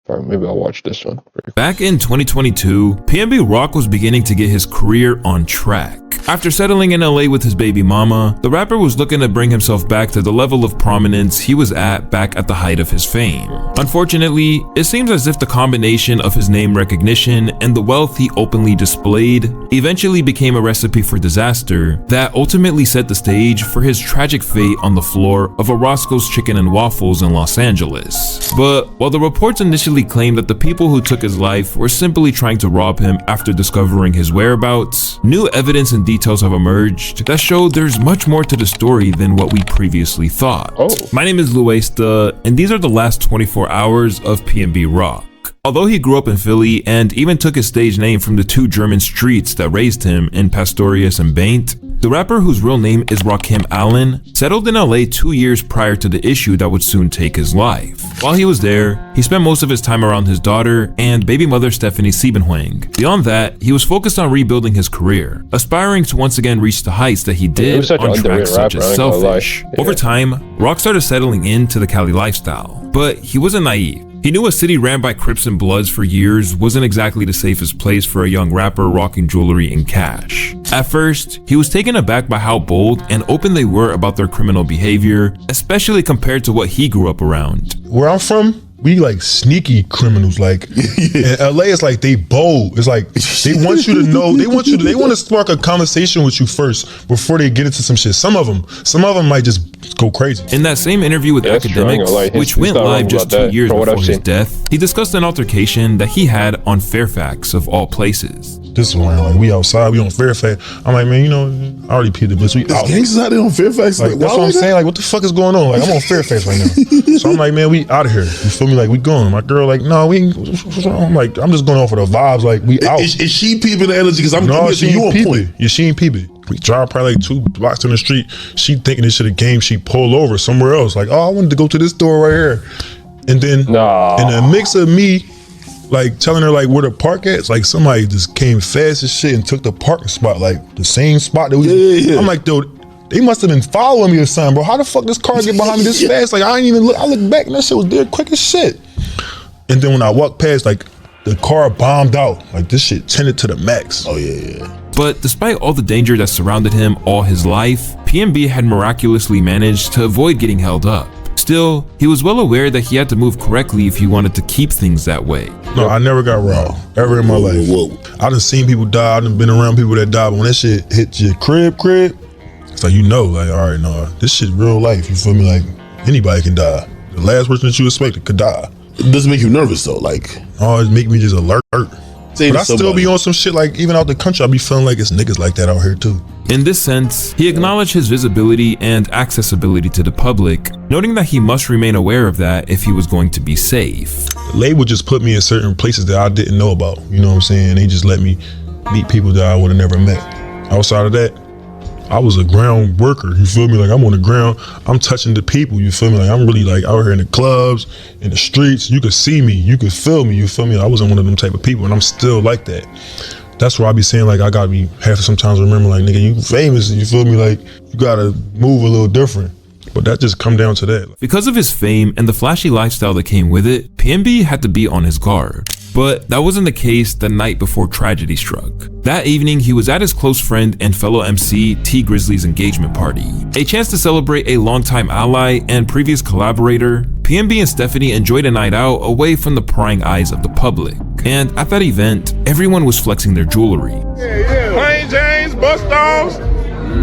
Or maybe I'll watch this one. Back in 2022, PNB Rock was beginning to get his career on track. After settling in LA with his baby mama, the rapper was looking to bring himself back to the level of prominence he was at back at the height of his fame. Unfortunately, it seems as if the combination of his name recognition and the wealth he openly displayed eventually became a recipe for disaster that ultimately set the stage for his tragic fate on the floor of a Roscoe's Chicken and Waffles in Los Angeles. But while the reports initially claimed that the people who took his life were simply trying to rob him after discovering his whereabouts, new evidence and details have emerged that show there's much more to the story than what we previously thought. My name is Luesta, and these are the last 24 hours of PNB Rock. Although he grew up in Philly and even took his stage name from the two German streets that raised him in Pastorius and Baint, the rapper, whose real name is Rakim Allen, settled in LA 2 years prior to the issue that would soon take his life. While he was there, he spent most of his time around his daughter and baby mother Stephanie Siebenhuang. Beyond that, he was focused on rebuilding his career, aspiring to once again reach the heights that he did on tracks such as Selfish. Over time, Rock started settling into the Cali lifestyle, but he wasn't naive. He knew a city ran by Crips and Bloods for years wasn't exactly the safest place for a young rapper rocking jewelry and cash. At first, he was taken aback by how bold and open they were about their criminal behavior, especially compared to what he grew up around. Where I'm from, we like sneaky criminals. Like in LA, it's like they bold. It's like they want you to know. They want to spark a conversation with you first before they get into some shit. Some of them might just go crazy. In that same interview with Academics, which went live just 2 years before his death, he discussed an altercation that he had on Fairfax of all places. This one, like we outside, we on Fairfax. I'm like, man, you know, I already peed the bitch. We out. Gangsters out there on Fairfax. Like, that's what I'm saying. Like, what the fuck is going on? Like, I'm on Fairfax right now. So I'm like, man, we out of here. You feel me? Like, we going. My girl, like, no, we ain't. I'm like, I'm just going off of the vibes. Like, we out. Is she peeping the energy? Because I'm she ain't peeping. Yeah, she ain't peeping. We drive probably like 2 blocks in the street. She thinking this shit a game. She pull over somewhere else. Like, oh, I wanted to go to this store right here. And then, in the mix of me, like telling her like where the park at, it's like somebody just came fast as shit and took the parking spot, like the same spot that we. I'm like, dude, they must have been following me or something, bro. How the fuck this car get behind me this fast? Like I ain't even look. I look back and that shit was there quick as shit. And then when I walked past, like the car bombed out. Like this shit tended to the max. Oh yeah. But despite all the danger that surrounded him all his life, PNB had miraculously managed to avoid getting held up. Still, he was well aware that he had to move correctly if he wanted to keep things that way. No, I never got robbed ever in my life. I done seen people die, I done been around people that died, but when that shit hit your crib, it's like, you know, like, all right, no, this shit real life, you feel me? Like, anybody can die. The last person that you expected could die. It doesn't make you nervous though, like? Oh, it make me just alert. But I still be on some shit like, even out the country, I be feeling like it's niggas like that out here too. In this sense, he acknowledged his visibility and accessibility to the public, noting that he must remain aware of that if he was going to be safe. The label just put me in certain places that I didn't know about, you know what I'm saying? They just let me meet people that I would have never met. Outside of that, I was a ground worker, you feel me? Like I'm on the ground, I'm touching the people, you feel me? Like I'm really like out here in the clubs, in the streets, you could see me, you could feel me, you feel me? I wasn't one of them type of people and I'm still like that. That's where I be saying like I gotta be have to sometimes remember like nigga, you famous, you feel me? Like you gotta move a little different. But that just come down to that. Because of his fame and the flashy lifestyle that came with it, PNB had to be on his guard. But that wasn't the case the night before tragedy struck. That evening, he was at his close friend and fellow MC T Grizzly's engagement party. A chance to celebrate a longtime ally and previous collaborator, PNB and Stephanie enjoyed a night out away from the prying eyes of the public. And at that event, everyone was flexing their jewelry. Plain James, Bust-Offs.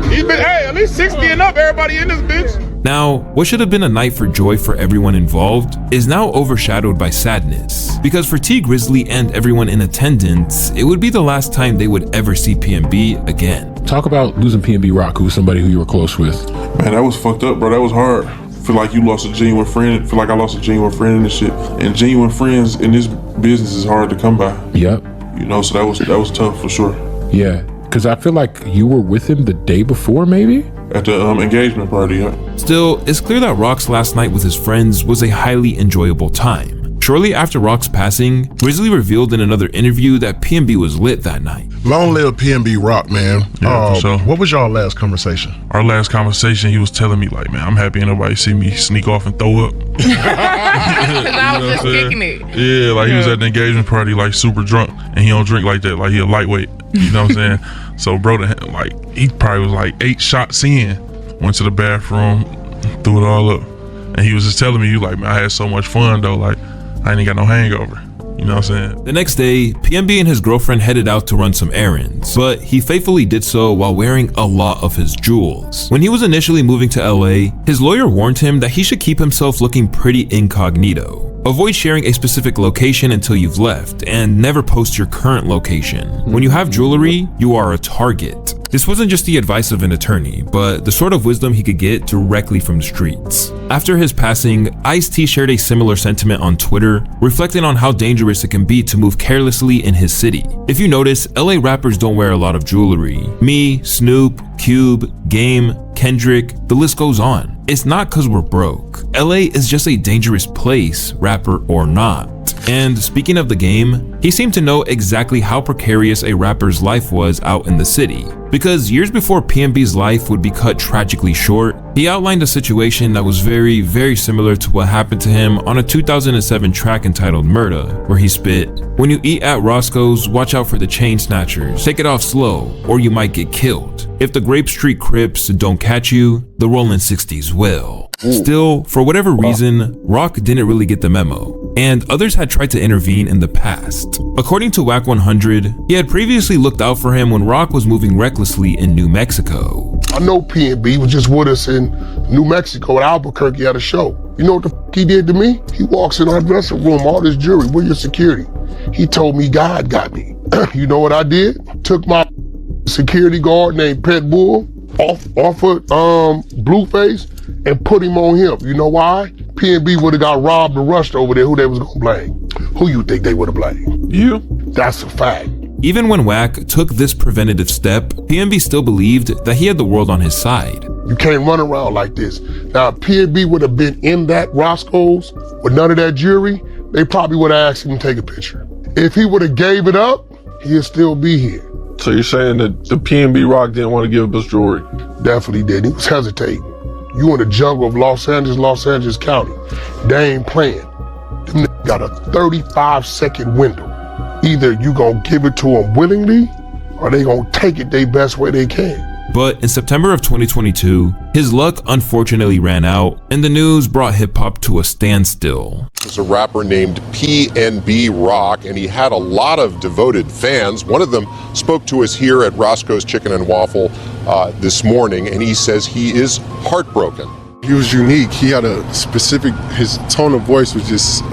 He's been, at least 60 and up, everybody in this bitch. Now, what should have been a night for joy for everyone involved is now overshadowed by sadness. Because for T Grizzly and everyone in attendance, it would be the last time they would ever see PNB again. Talk about losing PNB Rock, who's somebody who you were close with. Man, that was fucked up, bro. That was hard. Feel like you lost a genuine friend. Feel like I lost a genuine friend in this shit. And genuine friends in this business is hard to come by. Yep. You know, so that was tough for sure. Yeah, because I feel like you were with him the day before, maybe? At the engagement party, yeah. Still, it's clear that Rock's last night with his friends was a highly enjoyable time. Shortly after Rock's passing, Grizzly revealed in another interview that PNB was lit that night. Long live PNB Rock, man. Yeah, for sure. What was y'all last conversation? Our last conversation, he was telling me like, man, I'm happy ain't nobody see me sneak off and throw up. I was just kicking it. Yeah, like he was at the engagement party like super drunk, and he don't drink like that, like he a lightweight. You know what I'm saying? So bro, like he probably was like 8 shots in, went to the bathroom, threw it all up, and he was just telling me, you like, man, I had so much fun though, like I ain't got no hangover. You know what I'm saying? The next day, PNB and his girlfriend headed out to run some errands, but he faithfully did so while wearing a lot of his jewels. When he was initially moving to LA, his lawyer warned him that he should keep himself looking pretty incognito. Avoid sharing a specific location until you've left, and never post your current location. When you have jewelry, you are a target. This wasn't just the advice of an attorney, but the sort of wisdom he could get directly from the streets. After his passing, Ice-T shared a similar sentiment on Twitter, reflecting on how dangerous it can be to move carelessly in his city. If you notice, LA rappers don't wear a lot of jewelry. Me, Snoop, Cube, Game, Kendrick, the list goes on. It's not cause we're broke. LA is just a dangerous place, rapper or not. And speaking of the Game, he seemed to know exactly how precarious a rapper's life was out in the city. Because years before PNB's life would be cut tragically short, he outlined a situation that was very, very similar to what happened to him on a 2007 track entitled Murda, where he spit, "When you eat at Roscoe's, watch out for the chain snatchers. Take it off slow, or you might get killed. If the Grape Street Crips don't catch you, the Rolling 60s will." Still, for whatever reason, Rock didn't really get the memo, and others had tried to intervene in the past. According to Wack 100, he had previously looked out for him when Rock was moving recklessly in New Mexico. I know PNB was just with us in New Mexico at Albuquerque at a show. You know what the he did to me? He walks in our dressing room, all this jewelry, where your security? He told me God got me. You know what I did? Took my security guard named Pet Bull off of Blueface and put him on him. You know why? PNB would have got robbed and rushed over there. Who they was gonna blame? Who you think they would have blamed? You. That's a fact. Even when Wack took this preventative step, PNB still believed that he had the world on his side. You can't run around like this. Now, if PNB would have been in that Roscoe's with none of that jewelry, they probably would have asked him to take a picture. If he would have gave it up, he'd still be here. So you're saying that the PNB Rock didn't want to give up his jewelry? Definitely did. He was hesitating. You in the jungle of Los Angeles County. They ain't playing. Them got a 35-second window. Either you gonna give it to them willingly, or they gonna take it their best way they can. But in September of 2022, his luck unfortunately ran out, and the news brought hip-hop to a standstill. There's a rapper named PNB Rock, and he had a lot of devoted fans. One of them spoke to us here at Roscoe's Chicken and Waffle this morning, and he says he is heartbroken. He was unique. He had a specific, his tone of voice was just,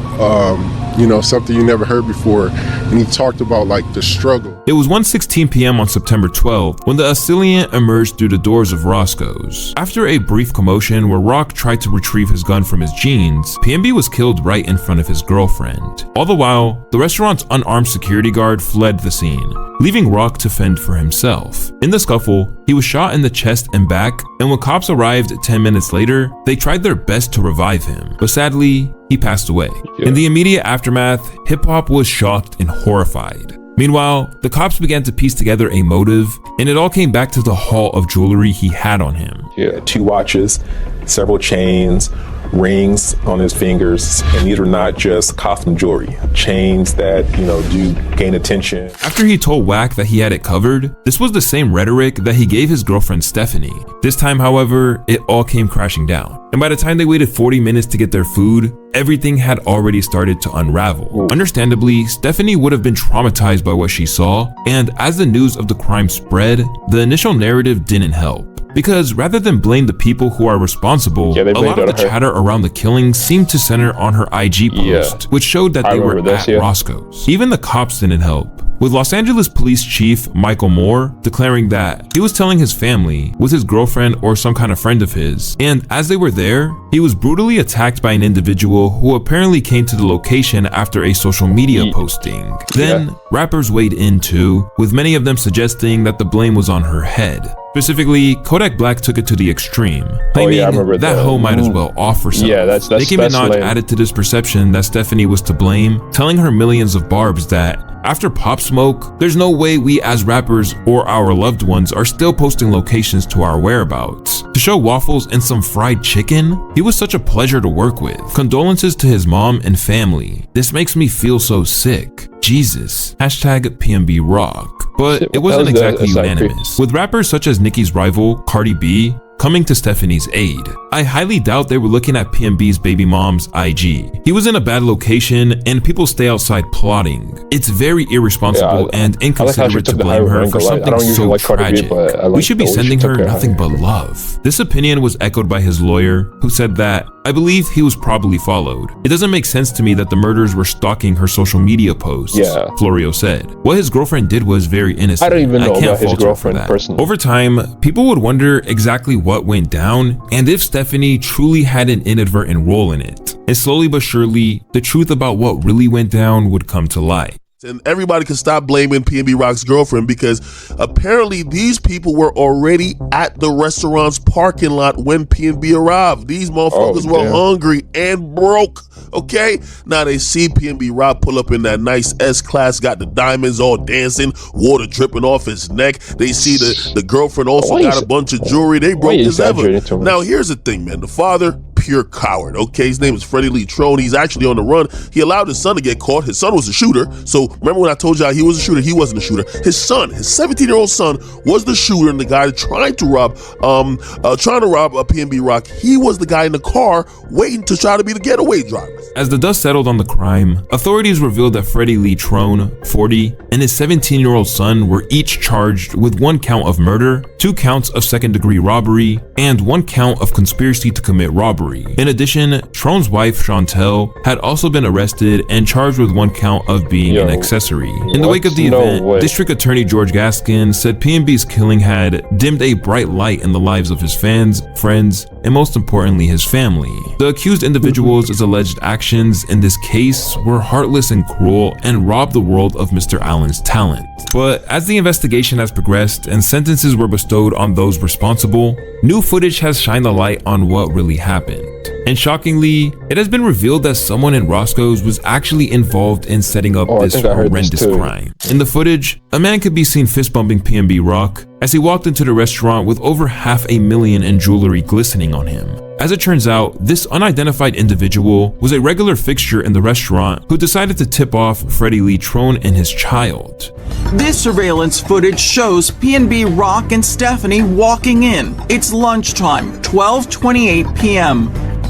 something you never heard before. And he talked about like the struggle. It was 1:16 p.m. on September 12th when the assailant emerged through the doors of Roscoe's. After a brief commotion where Rock tried to retrieve his gun from his jeans, PNB was killed right in front of his girlfriend. All the while, the restaurant's unarmed security guard fled the scene, leaving Rock to fend for himself. In the scuffle, he was shot in the chest and back, and when cops arrived 10 minutes later, they tried their best to revive him, but sadly, he passed away. In the immediate aftermath, hip-hop was shocked and horrified. Meanwhile, the cops began to piece together a motive, and it all came back to the haul of jewelry he had on him. 2 watches, several chains, rings on his fingers, and these are not just costume jewelry, chains that, do gain attention. After he told Wack that he had it covered, this was the same rhetoric that he gave his girlfriend Stephanie. This time, however, it all came crashing down. And by the time they waited 40 minutes to get their food, everything had already started to unravel. Understandably, Stephanie would have been traumatized by what she saw, and as the news of the crime spread, the initial narrative didn't help. Because rather than blame the people who are responsible, a lot of the chatter around the killing seemed to center on her IG post, which showed that they were at Roscoe's. Even the cops didn't help, with Los Angeles Police Chief Michael Moore declaring that he was telling his family with his girlfriend or some kind of friend of his, and as they were there, he was brutally attacked by an individual who apparently came to the location after a social media posting. Then, rappers weighed in too, with many of them suggesting that the blame was on her head. Specifically, Kodak Black took it to the extreme, claiming that hoe might as well off herself. Yeah, that's Nicki Minaj lame. added to this perception that Stephanie was to blame, telling her millions of barbs that after Pop Smoke, there's no way we as rappers or our loved ones are still posting locations to our whereabouts. To show Waffles and some fried chicken, he was such a pleasure to work with. Condolences to his mom and family. This makes me feel so sick. Jesus. Hashtag PNB Rock. But it wasn't exactly unanimous. With rappers such as Nicki's rival, Cardi B, coming to Stephanie's aid, I highly doubt they were looking at PNB's baby mom's IG. He was in a bad location and people stay outside plotting. It's very irresponsible and inconsiderate to blame her for something so tragic. We should be sending her nothing but love. This opinion was echoed by his lawyer, who said that, I believe he was probably followed. It doesn't make sense to me that the murderers were stalking her social media posts, Florio said. What his girlfriend did was very innocent. I don't even know about his fault her for girlfriend that. personally. Over time, people would wonder exactly what went down and if Stephanie truly had an inadvertent role in it. And slowly but surely, the truth about what really went down would come to light. And everybody can stop blaming PNB Rock's girlfriend, because apparently these people were already at the restaurant's parking lot when PNB arrived. These motherfuckers were hungry and broke. Okay, now they see PNB Rock pull up in that nice S-Class, got the diamonds all dancing, water dripping off his neck. They see the girlfriend also got a bunch of jewelry. They broke as ever. Now here's the thing, man. The father, pure coward. Okay, his name is Freddie Lee Trone. He's actually on the run. He allowed his son to get caught. His son was a shooter. So remember when I told y'all he was a shooter? He wasn't a shooter. His son, his 17-year-old son, was the shooter, and the guy trying to rob a PNB Rock. He was the guy in the car waiting to try to be the getaway driver. As the dust settled on the crime, authorities revealed that Freddie Lee Trone, 40, and his 17-year-old son were each charged with 1 count of murder, 2 counts of second-degree robbery, and 1 count of conspiracy to commit robbery. In addition, Trone's wife, Chantel, had also been arrested and charged with 1 count of being an accessory. In the wake of the event, District Attorney George Gaskin said PNB's killing had dimmed a bright light in the lives of his fans, friends, and most importantly, his family. The accused individuals' alleged actions in this case were heartless and cruel and robbed the world of Mr. Allen's talent. But as the investigation has progressed and sentences were bestowed on those responsible, new footage has shined the light on what really happened. And shockingly, it has been revealed that someone in Roscoe's was actually involved in setting up this horrendous crime. In the footage, a man could be seen fist bumping PNB Rock as he walked into the restaurant with over $500,000 in jewelry glistening on him. As it turns out, this unidentified individual was a regular fixture in the restaurant who decided to tip off Freddie Lee Trone and his child. This surveillance footage shows PNB Rock and Stephanie walking in. It's lunchtime, 12:28 p.m.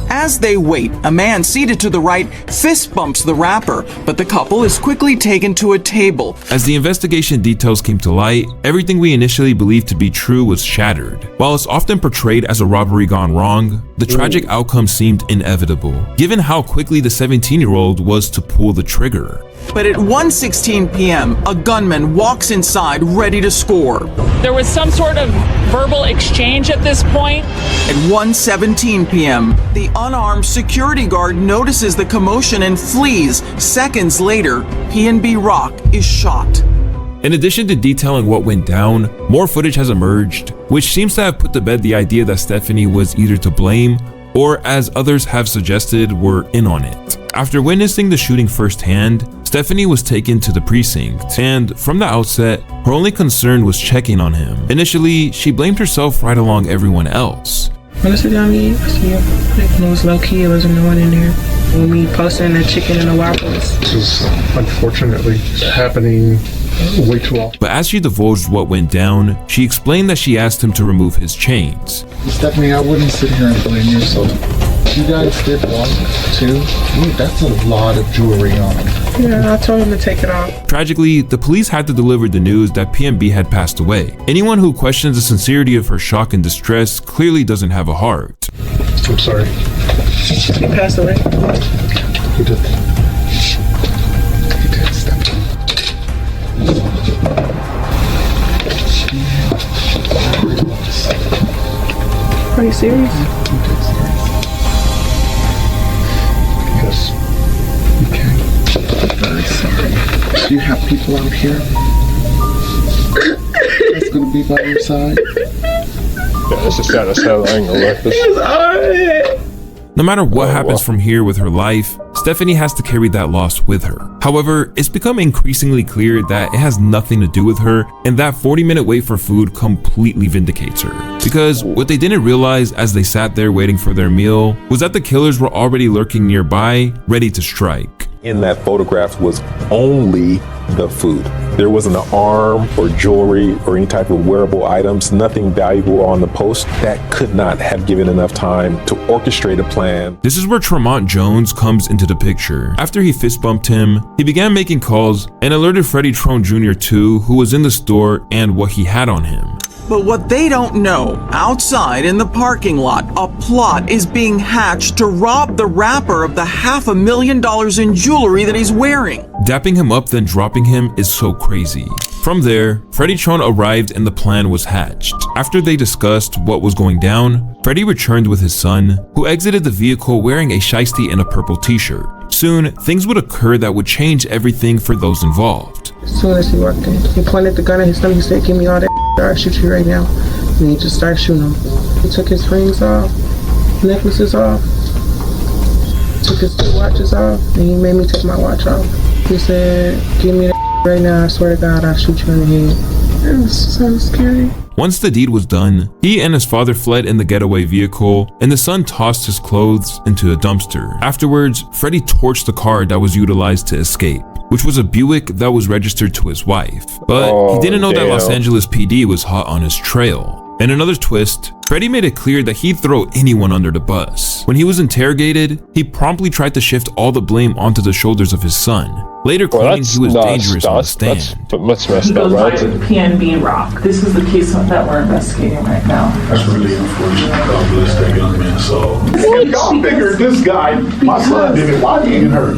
As they wait, a man seated to the right fist bumps the rapper, but the couple is quickly taken to a table. As the investigation details came to light, everything we initially believed to be true was shattered. While it's often portrayed as a robbery gone wrong, the tragic outcome seemed inevitable, given how quickly the 17-year-old was to pull the trigger. But at 1:16 p.m., a gunman walks inside ready to score. There was some sort of verbal exchange at this point. At 1:17 p.m., the unarmed security guard notices the commotion and flees. Seconds later, PNB Rock is shot. In addition to detailing what went down, more footage has emerged, which seems to have put to bed the idea that Stephanie was either to blame or, as others have suggested, were in on it. After witnessing the shooting firsthand, Stephanie was taken to the precinct, and from the outset, her only concern was checking on him. Initially, she blamed herself right along everyone else. When I sit down to eat, I see it was low key, it wasn't no one in there. When we posting the chicken and the waffles. This is unfortunately happening way too often. But as she divulged what went down, she explained that she asked him to remove his chains. Stephanie, I wouldn't sit here and blame you, so you guys did 1, 2, that's a lot of jewelry on him. Yeah, I told him to take it off. Tragically, the police had to deliver the news that PNB had passed away. Anyone who questions the sincerity of her shock and distress clearly doesn't have a heart. I'm sorry. He passed away? He did. He did, Stephanie. Are you serious? Yes. Okay. I'm very sorry. Do you have people out here that's going to be by your side? Yeah, it's just sad as hell. I ain't gonna lie. No matter what happens from here with her life, Stephanie has to carry that loss with her. However, it's become increasingly clear that it has nothing to do with her, and that 40-minute wait for food completely vindicates her. Because what they didn't realize as they sat there waiting for their meal was that the killers were already lurking nearby, ready to strike. In that photograph was only the food. There wasn't an arm or jewelry or any type of wearable items, nothing valuable on the post. That could not have given enough time to orchestrate a plan. This is where Tremont Jones comes into the picture. After he fist bumped him, he began making calls and alerted Freddie Trone Jr. too, who was in the store, and what he had on him. But what they don't know, outside in the parking lot, a plot is being hatched to rob the rapper of the $500,000 in jewelry that he's wearing. Dapping him up then dropping him is so crazy. From there, Freddie Trone arrived and the plan was hatched. After they discussed what was going down, Freddie returned with his son, who exited the vehicle wearing a shiesty and a purple t-shirt. Soon, things would occur that would change everything for those involved. As soon as he walked in, he pointed the gun at his stomach. He said, "Give me all that, or I'll shoot you right now." And he just started shooting him. He took his rings off, necklaces off, took his 2 watches off, and he made me take my watch off. He said, "Give me that right now, I swear to God, I'll shoot you in the head." It was so scary. Once the deed was done, he and his father fled in the getaway vehicle, and the son tossed his clothes into a dumpster. Afterwards, Freddie torched the car that was utilized to escape, which was a Buick that was registered to his wife. But he didn't know that Los Angeles PD was hot on his trail. In another twist, Freddie made it clear that he'd throw anyone under the bus. When he was interrogated, he promptly tried to shift all the blame onto the shoulders of his son, later claiming he was dangerous on the stand. That's messed He up, goes by right? PNB Rock. This is the case that we're investigating right now. That's really unfortunate. God bless that young man's soul. Well, y'all figured this guy, my son did it. Why did he get hurt?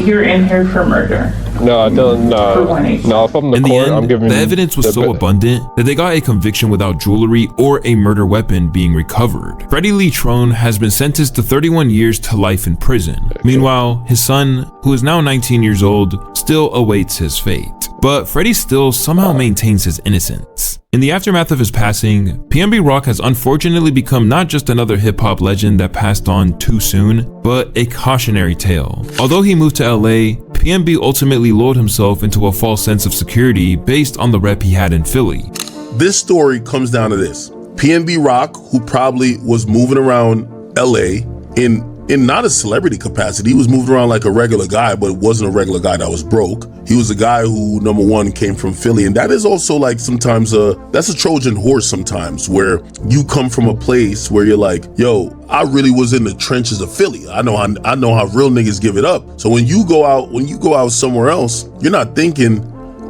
You're in here for murder. No, I don't. No, if I'm In the end, the evidence was so abundant that they got a conviction without jewelry or a murder weapon being recovered. Freddie Lee Trone has been sentenced to 31 years to life in prison. Meanwhile, his son, who is now 19 years old, still awaits his fate. But Freddie still somehow maintains his innocence. In the aftermath of his passing, PNB Rock has unfortunately become not just another hip-hop legend that passed on too soon, but a cautionary tale. Although he moved to LA, PNB ultimately lulled himself into a false sense of security based on the rep he had in Philly. This story comes down to this. PNB Rock, who probably was moving around LA in not a celebrity capacity, he was moving around like a regular guy, but it wasn't a regular guy that was broke. He was a guy who, number one, came from Philly. And that is also like sometimes that's a Trojan horse sometimes, where you come from a place where you're like, yo, I really was in the trenches of Philly. I know how real niggas give it up. So when you go out somewhere else, you're not thinking,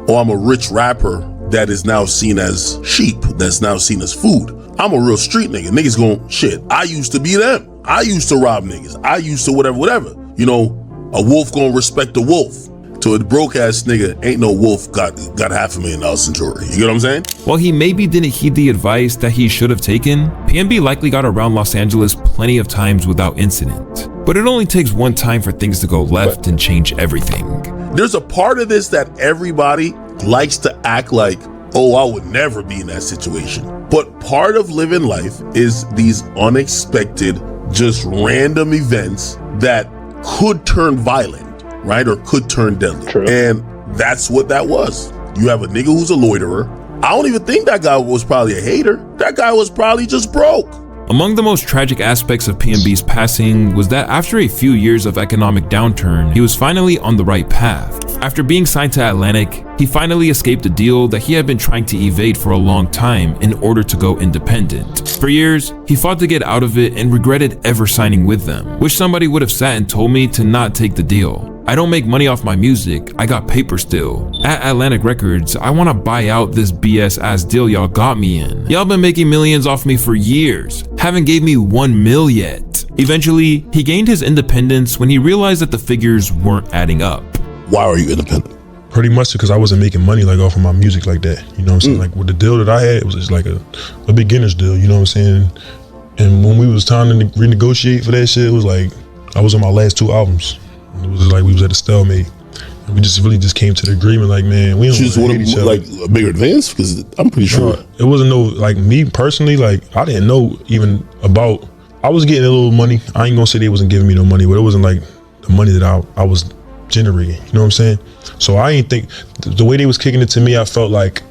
oh, I'm a rich rapper that is now seen as sheep, that's now seen as food. I'm a real street nigga. Niggas going, shit, I used to be them. I used to rob niggas. I used to whatever. You know, a wolf gonna respect a wolf. To a broke ass nigga, ain't no wolf got $500,000 in jewelry. You get what I'm saying? While he maybe didn't heed the advice that he should have taken, PNB likely got around Los Angeles plenty of times without incident. But it only takes one time for things to go left and change everything. There's a part of this that everybody likes to act like, oh, I would never be in that situation. But part of living life is these unexpected, just random events that could turn violent, right? Or could turn deadly. True. And that's what that was. You have a nigga who's a loiterer. I don't even think that guy was probably a hater. That guy was probably just broke. Among the most tragic aspects of PNB's passing was that after a few years of economic downturn, he was finally on the right path. After being signed to Atlantic, he finally escaped a deal that he had been trying to evade for a long time in order to go independent. For years, he fought to get out of it and regretted ever signing with them. Wish somebody would have sat and told me to not take the deal. I don't make money off my music, I got paper still. At Atlantic Records, I wanna buy out this BS ass deal y'all got me in. Y'all been making millions off me for years, haven't gave me 1 mil yet. Eventually, he gained his independence when he realized that the figures weren't adding up. Why are you independent? Pretty much because I wasn't making money like off of my music like that. You know what I'm saying? Like with the deal that I had, it was just like a beginner's deal, you know what I'm saying? And when we was trying to renegotiate for that shit, it was like I was on my last 2 albums. It was like we was at a stalemate. We just really just came to the agreement, like, man, we don't just want want each to other. like a bigger advance because I'm pretty sure It wasn't no, like, me personally, like, I didn't know even about, I was getting a little money. I ain't gonna say they wasn't giving me no money, but it wasn't like the money that I was generating, you know what I'm saying? So I ain't think, the way they was kicking it to me, I felt like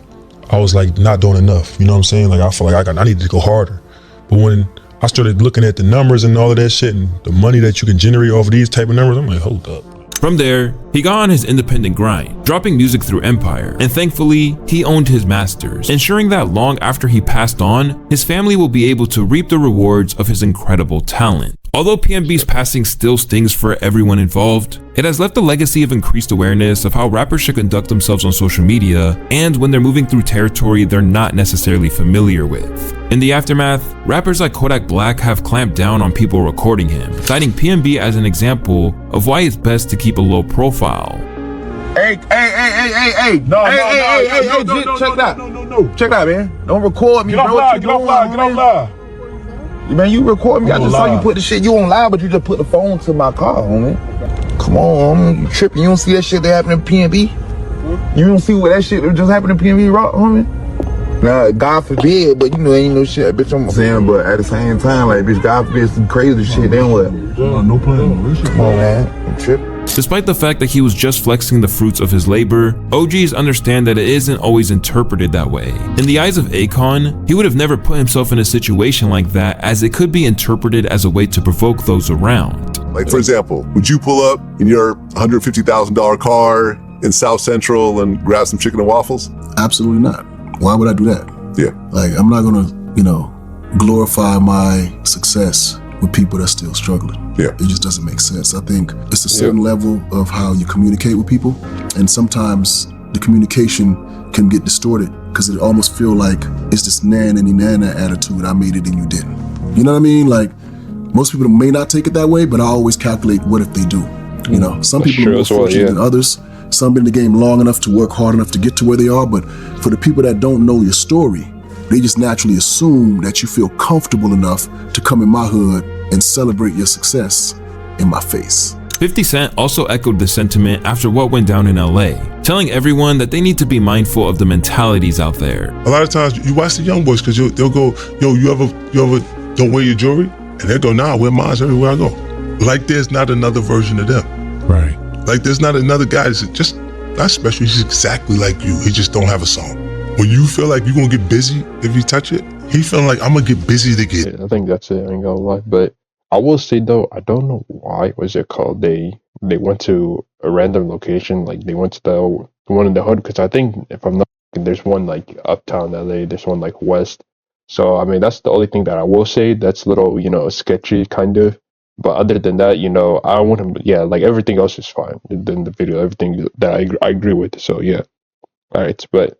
I was like not doing enough, you know what I'm saying? Like I felt like I needed to go harder. But when I started looking at the numbers and all of that shit and the money that you can generate off of these type of numbers, I'm like, hold up. From there, he got on his independent grind, dropping music through Empire, and thankfully, he owned his masters, ensuring that long after he passed on, his family will be able to reap the rewards of his incredible talent. Although PNB's passing still stings for everyone involved, it has left a legacy of increased awareness of how rappers should conduct themselves on social media and when they're moving through territory they're not necessarily familiar with. In the aftermath, rappers like Kodak Black have clamped down on people recording him, citing PNB as an example of why it's best to keep a low profile. Hey. No, check that. No. Check that, man. Don't record me, bro. Get off live. Man, you record me. I just saw you put the shit you on live, but you just put the phone to my car, homie. Come on, homie. You tripping. You don't see that shit that happened in PNB? You don't see what that shit that just happened in PNB Rock, homie? Nah, God forbid, but you know, ain't no shit, bitch. I'm saying, but at the same time, like, bitch, God forbid some crazy shit, then what? No plan. Come on, man. I'm tripping. Despite the fact that he was just flexing the fruits of his labor, OGs understand that it isn't always interpreted that way. In the eyes of Akon, he would have never put himself in a situation like that, as it could be interpreted as a way to provoke those around. Like, for example, would you pull up in your $150,000 car in South Central and grab some chicken and waffles? Absolutely not. Why would I do that? Yeah. Like, I'm not gonna, glorify my success with people that's still struggling. Yeah. It just doesn't make sense. I think it's a certain level of how you communicate with people, and sometimes the communication can get distorted because it almost feel like it's this nana attitude, I made it and you didn't. You know what I mean? Like, most people may not take it that way, but I always calculate what if they do. You know, some people are more fortunate than others. Some been in the game long enough to work hard enough to get to where they are, but for the people that don't know your story, they just naturally assume that you feel comfortable enough to come in my hood and celebrate your success in my face. 50 Cent also echoed the sentiment after what went down in LA, telling everyone that they need to be mindful of the mentalities out there. A lot of times you watch the young boys because they'll go, yo, you ever don't wear your jewelry? And they'll go, nah, I wear mine everywhere I go. Like there's not another version of them. Right. Like there's not another guy that's just not special. He's exactly like you. He just don't have a song. When you feel like you're gonna get busy if you touch it, he feeling like I'm gonna get busy to get. Yeah, I think that's it. I ain't gonna lie, but I will say though, I don't know why. What's it called? They went to a random location, like they went to the one in the hood. Because I think if I'm not mistaken, there's one like uptown LA, there's one like west. So I mean, that's the only thing that I will say. That's a little, sketchy kind of. But other than that, I wouldn't. Yeah, like everything else is fine. In the video, everything that I agree with. So yeah, all right, but.